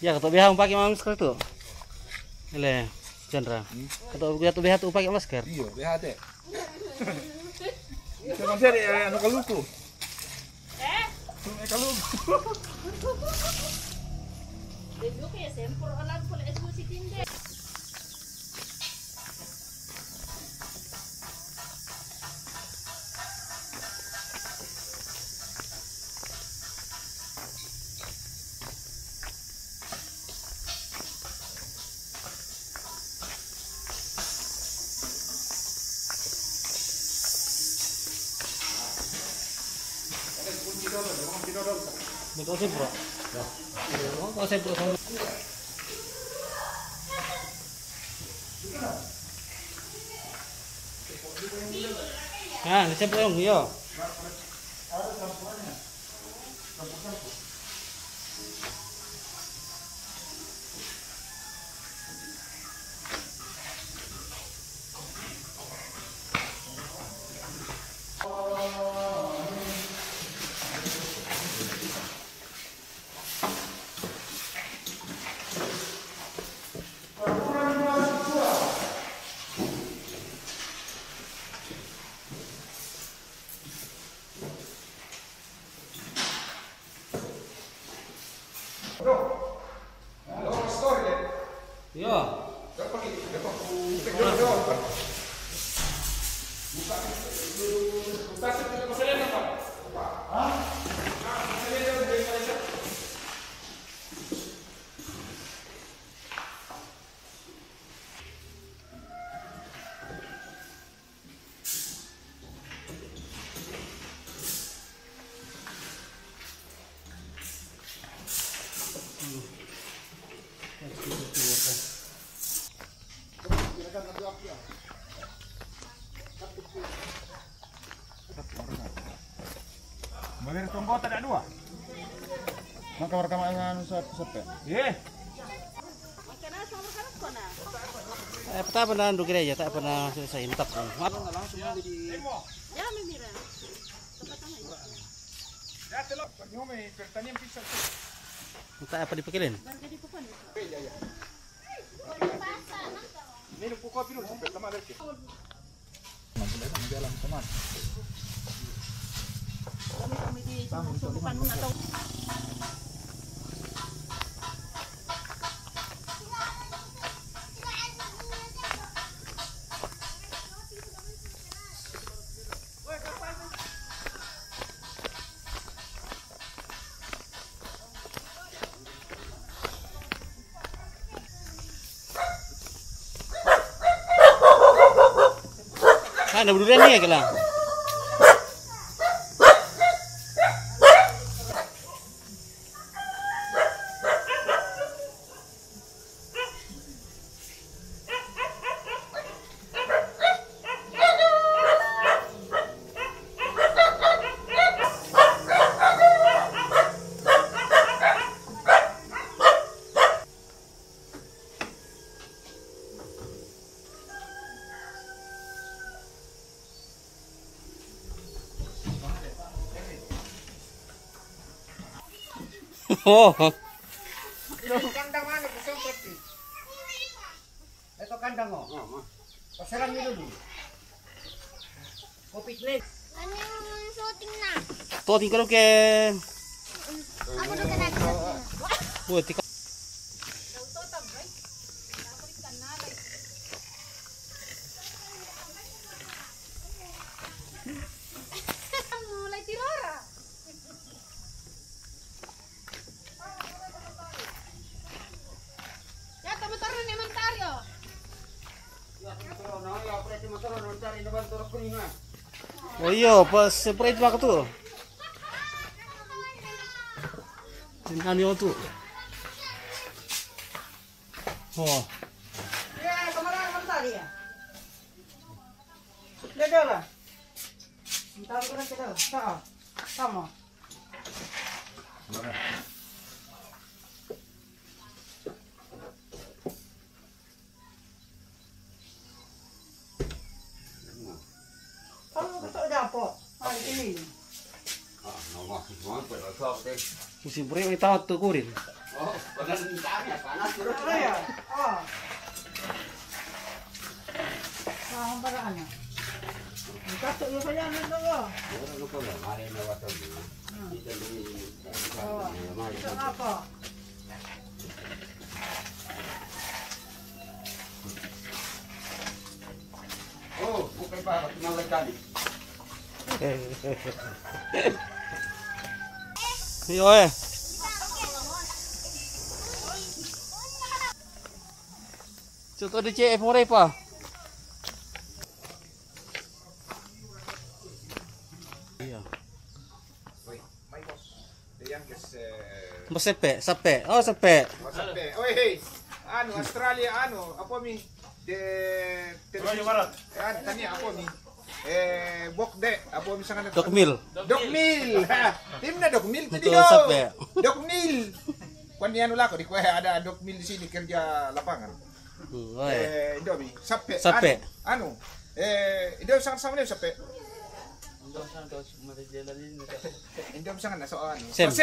Ya, kata BH pakai masker tuh. Ile, Chandra. Kata BH tuh pakai masker. Iya, BH teh. Saya masih ada anu kaluku. Kaluku. Dulu kayak sempur alat pula itu si tinde. Betul sih, Bro. Ya. Kalau saya Bro. Nah, saya Bro yo. Yo. Boleh tunggu tak ada dua. Maka rekaman pusat ya. Iya. Makanya sama kan kona. Tak pernah dulu aja, tak pernah selesai entap. Ya memira. Ya telok, nyome pertanian pisau. Tak apa dipakein? Barga di pokon. Iya ya. Minum kopi dulu sampai teman lagi. Mampu datang di dalam teman. Kami di bukan atau Ada berdurian nih ya kelang. Oh, Kandang mana ke seperti? Itu kandang oh. Pasaran dulu. Kopi nih. Ano yung shooting na? tuh tinggal ke. Ako na ka Buat tika. mulai tirora. Ya motor ni Montario. Oh iya, pas separate pak tuh. Tinggal yo tuh. Oh. Ya, kemarin Montari ya. Dia lah. Entar kita sama. Kamu ketok dapur. Hari ini. Musim puri kita tuh kurin. Oh, Ayo. Oh. Saham paraannya. Dikatuk yo saya nang yo. Oh. Itu apa? Oh, bukan Pak, tinggal kali. Yo Contoh di CF murah pa. Iya. Sape. Oh, sape. Oi, hey. Australia apa mi? Australia Barat. Tanya apa mi? Bokde, apa misalnya? Dokmil. Dokmil. Timnya Dokmil tadi Betul, sape. Dokmil. Kan ni lah di kue ada Dokmil di sini kerja lapangan. Indomie, sape. Indomie sama dia sape. Indomie sangat nak soal ni. Sem.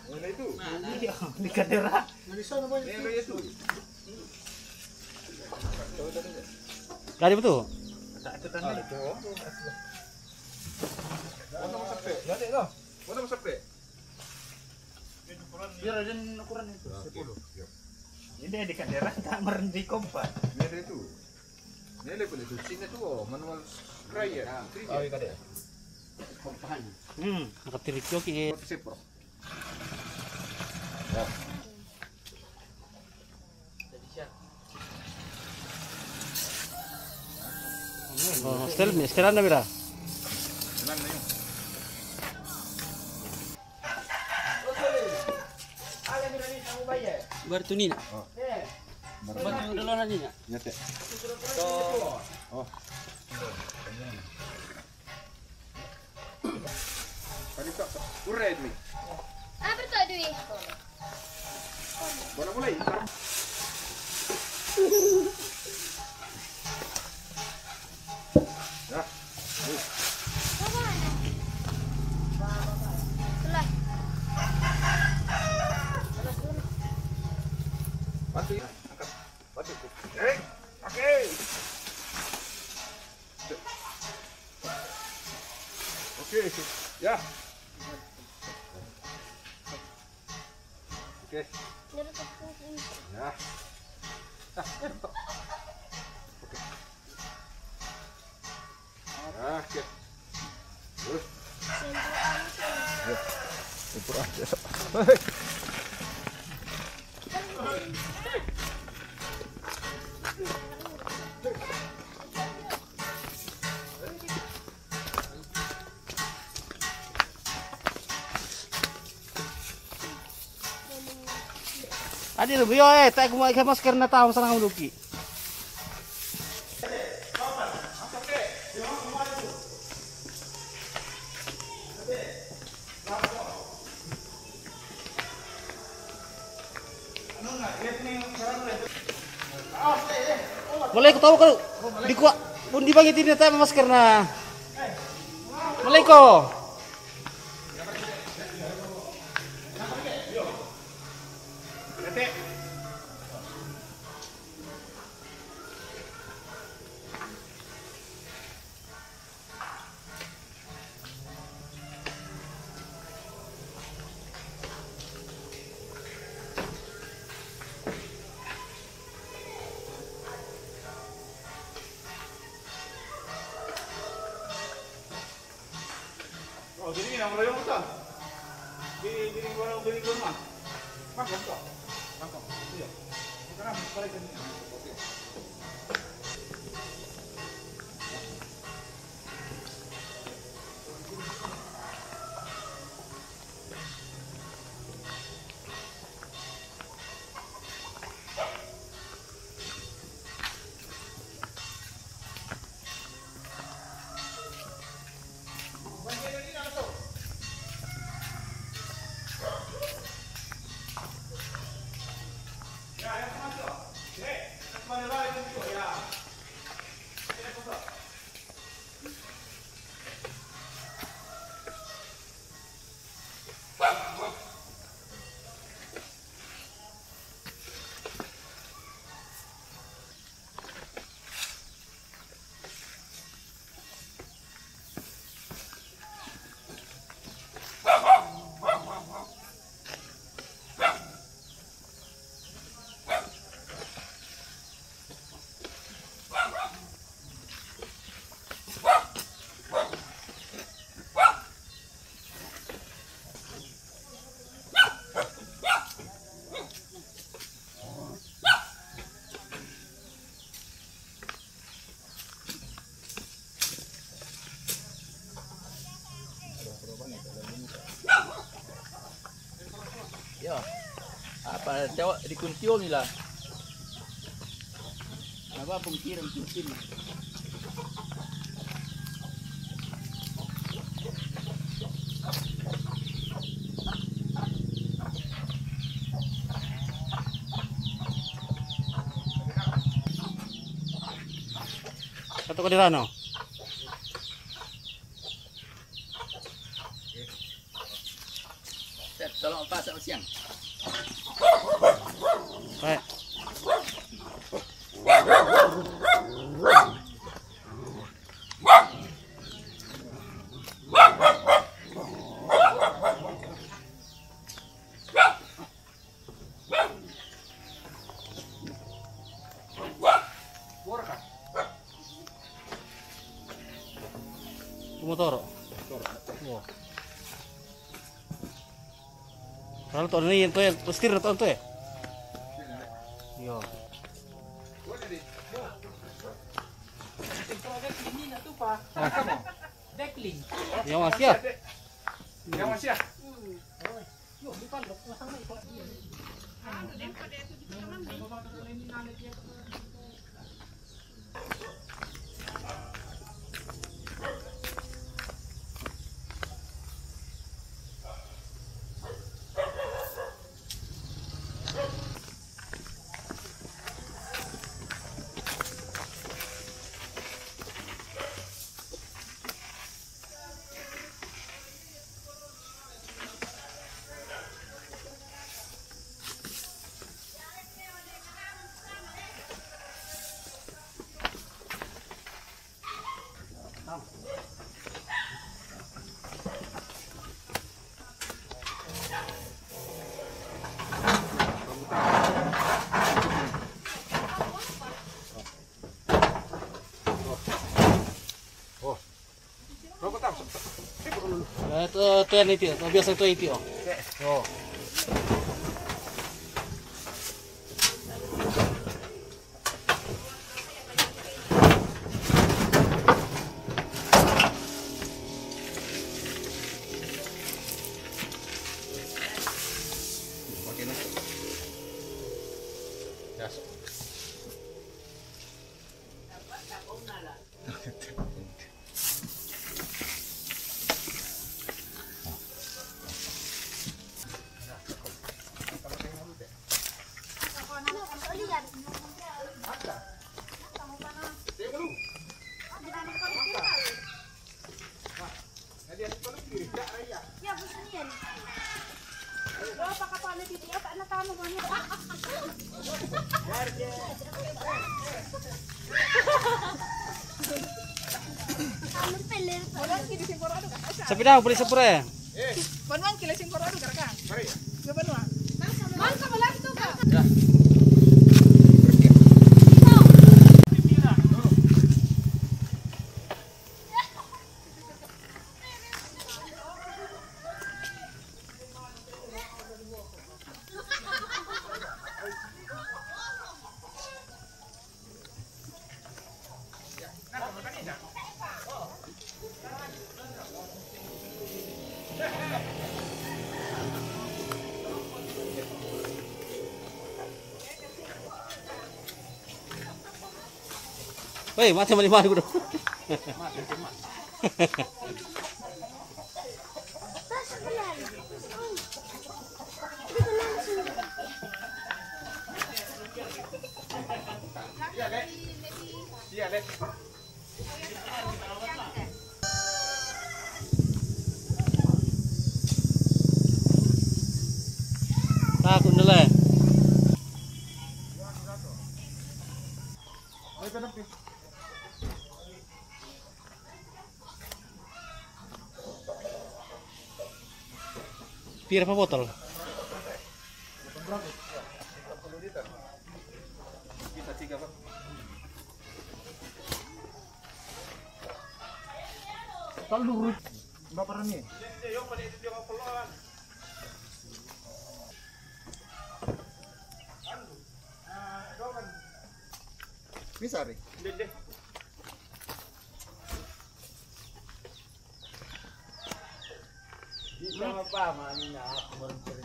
Mana itu? Di Kadera. Dari betul. Mana sape? Biar ada ukuran itu. 10. Ini di Kadera tak merendi kompas. Ini itu. Ini boleh tu. Sini tu manual sprayer. Oh, iya kada. Nakatirik yo ki. Sepro. Oh, setelan na bira. Jalan na yun. Bertu ni na. Bertu dulu na ni na. Nyate. Oh. Panito, ured mi. Apa tuh duit? Bola mulai. Ya. Selai. Bantu ya. Angkat. Bantu. Oke. Oke. Ya. Oke. Ya. Oke. Terus. Tempur aja. Adi lu yo tak kumai ke masker na tahu sarang luki. Mulai ketawa kalau di kuat pun dibangitin tak masker na. Mulai ko. Oh, jadi nak melayang betul. Di rumah. Makan tak? Makan. Iya. Sekarang balik ke sini. Okey. Ya, ya, masuk. Mana lagi tu ya? Ya. Apa tengok di kuntium ni lah. Apa pengkir. Satu ko dira no. Tolong apa sak siang. Baik. Motor. Oh. Kalau tu ni tu setir tu tu. Yo. Dekling. Yang masih ya. Yang masih ah. Yo, bukan dok, masang mai kok. Tu yang itu, tu biasa tu itu. Oh. Ya, beginian. Berapa kapal di dia tak nak tamu banyak. Kamu pelir. Orang kini singkor adu kan. Sepeda boleh sepure. Banuan kilo singkor adu kan. Mari. Yo banuan. Man kamu lagi tu kan. Wei, macam mana guru? Iya, Dek. Takut nilai. Pira apa botol? Bisa 3, Pak. Kalau berapa rani? Bisa, Ri. Di apa mana aku mencari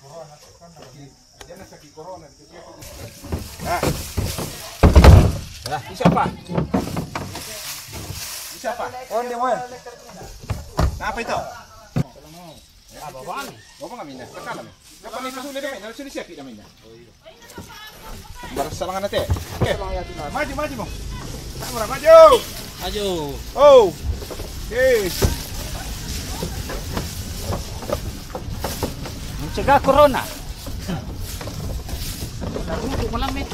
Corona, yan nasa corona. Ah. Isa pa. Isa pa. Onde mo. Apa ito? Babaan kami na. Saka kami. Kapag may pasulit kami, nalusulisyapi kami na. Baras sa mga nate. Okay. Maju mo. Kamera, maju. Ayo. Oh. Okay. Mencegah corona. Lalu malamit.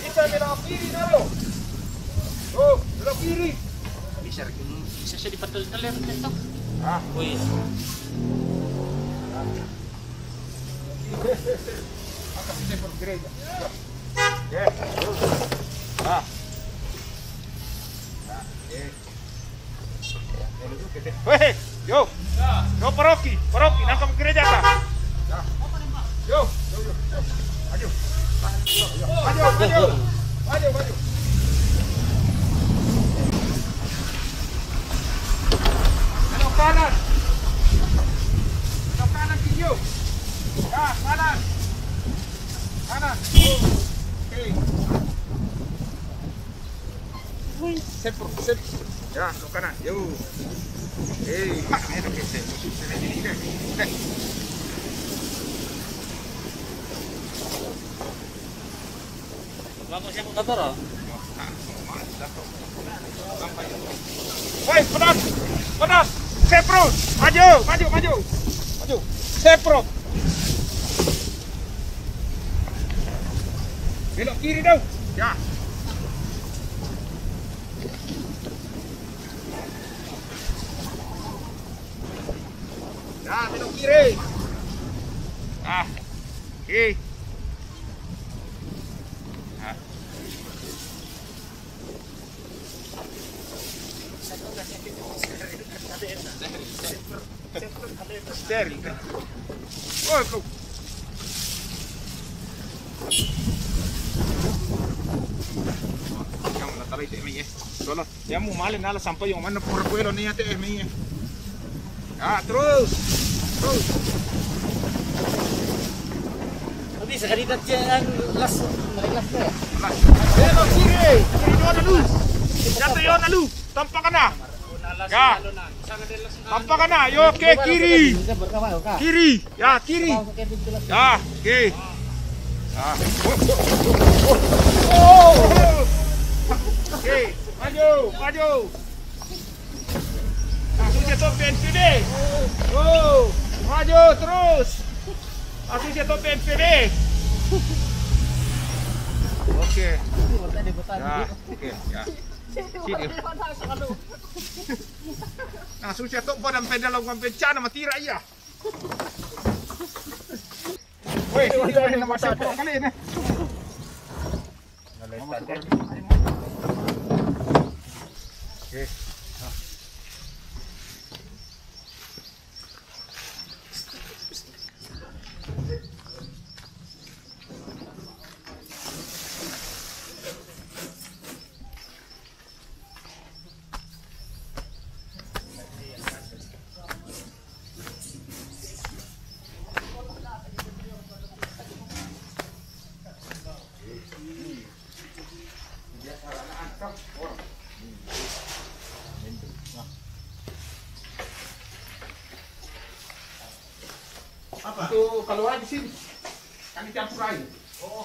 Isa belok kiri dulu. Oh, belok kiri. Bisa siya dipatal-talir nito. Ah, Wih. acá se por derecha. Yeah. Ah. Weh, yo. Yo paroki, nangkap gereja ta. Yo. Maju. Maju. Belok kanan. Belok kanan video. Ya, kanan. Oke. Sep. Ya, belok kanan. Yo. Enak ya, sep. Bagus siya motor oh. Woi, pedas. Sepro, maju. Sepro. Belok kiri dong. Ya. Ya, belok kiri. Ah. Oke. Steril. Oh, bro. Yang nataray sa emi Solo. Yan mo malin nala sampai yung mana por puelo niya te emi Ah, terus. Tapi sekalian jangan las mereka ya. Belok kiri. Kiri doon na lu. Jatuh yon na lu. Tampak ka na. Ya. Tampak ka na. Yo, ke kiri. Kiri. Ya, kiri. Ya, oke. Ah. Oh. Oke, maju. Langsung jatuh PNPB. Oh, maju terus. Langsung jatuh PNPB. Oke. Ya, oke, ya. Sini. Langsung jatuh pada pedal lawan bencana mati raya. Woi, ini nama siapa kali ini? Oke. Apa? Untuk keluar di sini. Kan dicampur air. Oh.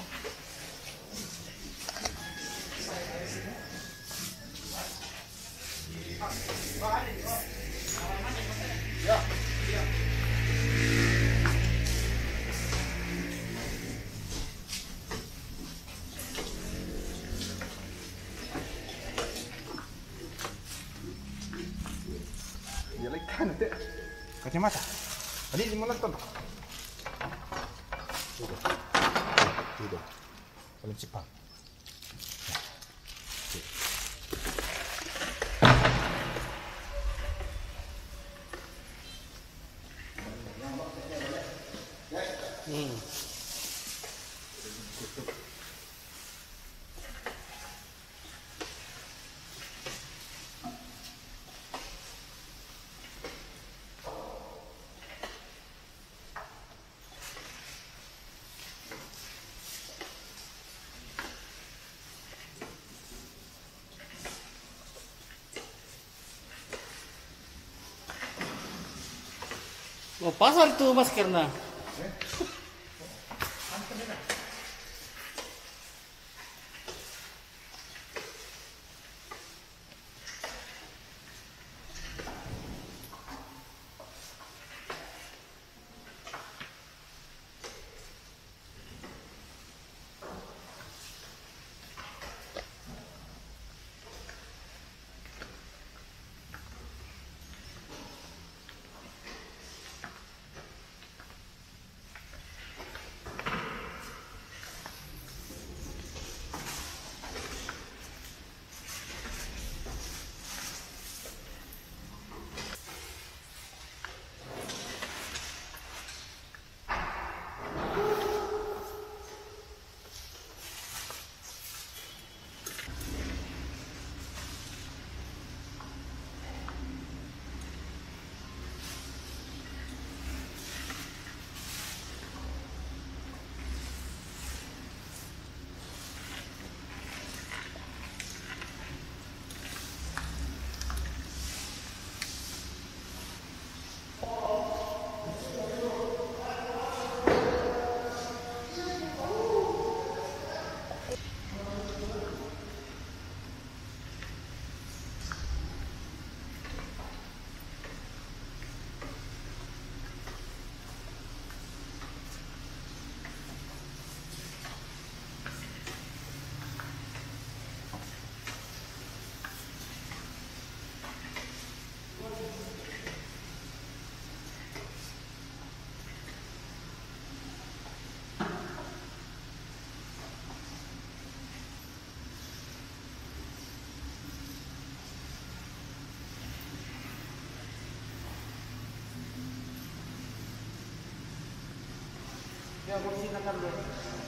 Ya. Dia lagi kan nanti. Kacamata. Tadi di mana tuh? Tuh. Paling cepat. Oh, pasar itu maskernya. Ya, kursi na Carlos.